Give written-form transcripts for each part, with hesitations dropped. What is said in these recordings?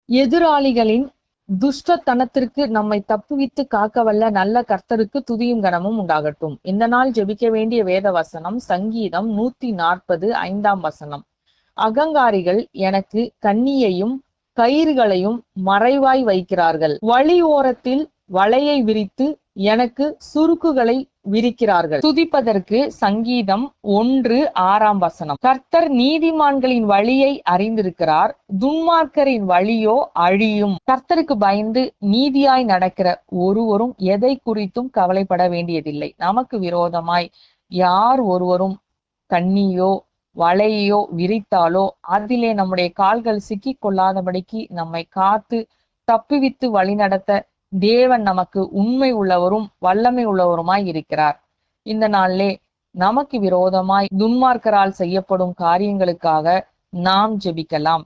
எதிராளிகளின் துஷ்டத்தனத்திற்கு நம்மை தப்புவித்து காக்க வல்ல நல்ல கர்த்தருக்கு துதியும் கனமும் உண்டாகட்டும். இந்த நாள் ஜெபிக்க வேண்டிய வேத வசனம் சங்கீதம் 140:5. அகங்காரிகள் எனக்கு கண்ணியையும் கயிறுகளையும் மறைவாய் வைக்கிறார்கள். வழி ஓரத்தில் வலையை விரித்து எனக்கு சுருக்குகளை விரிக்கிறார்கள். துதிப்பதற்கு சங்கீதம் 1:6. கர்த்தர் நீதிமான்களின் வழியை அறிந்திருக்கிறார், துன்மார்க்கரின் வழியோ அழியும். கர்த்தருக்கு பயந்து நீதியாய் நடக்கிற ஒருவரும் எதை குறித்தும் கவலைப்பட வேண்டியதில்லை. நமக்கு விரோதமாய் யார் ஒருவரும் கண்ணியோ வலையோ விரித்தாலோ அதிலே நம்முடைய கால்கள் சிக்கிக் கொள்ளாதபடிக்கு நம்மை காத்து தப்புவித்து வழிநடத்த தேவன் நமக்கு உண்மை உள்ளவரும் வல்லமை உள்ளவருமாய் இருக்கிறார். இந்த நாளிலே நமக்கு விரோதமாய் துன்மார்க்கரால் செய்யப்படும் காரியங்களுக்காக நாம் ஜெபிக்கலாம்.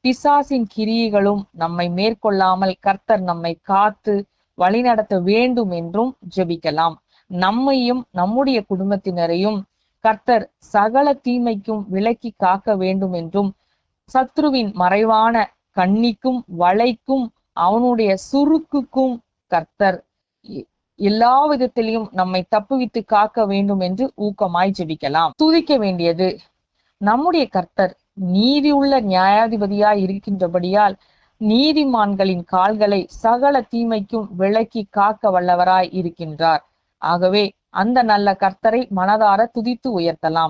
பிசாசின் கிரியைகளும் நம்மை மேற்கொள்ளாமல் கர்த்தர் நம்மை காத்து வழிநடத்த வேண்டும் என்றும் ஜெபிக்கலாம். நம்மையும் நம்முடைய குடும்பத்தினரையும் கர்த்தர் சகல தீமைக்கும் விலக்கி காக்க வேண்டும் என்றும், சத்ருவின் மறைவான கண்ணிக்கும் வலைக்கும் அவனுடைய சுருக்குக்கும் கர்த்தர் எல்லா விதத்திலையும் நம்மை தப்புவித்து காக்க வேண்டும் என்று ஊக்கமாய் ஜெபிக்கலாம். துதிக்க வேண்டியது நம்முடைய கர்த்தர் நீதியுள்ள நியாயாதிபதியாய் இருக்கின்றபடியால் நீதிமான்களின் கால்களை சகல தீமைக்கும் விலக்கி காக்க வல்லவராய் இருக்கின்றார். ஆகவே அந்த நல்ல கர்த்தரை மனதார துதித்து உயர்த்தலாம்.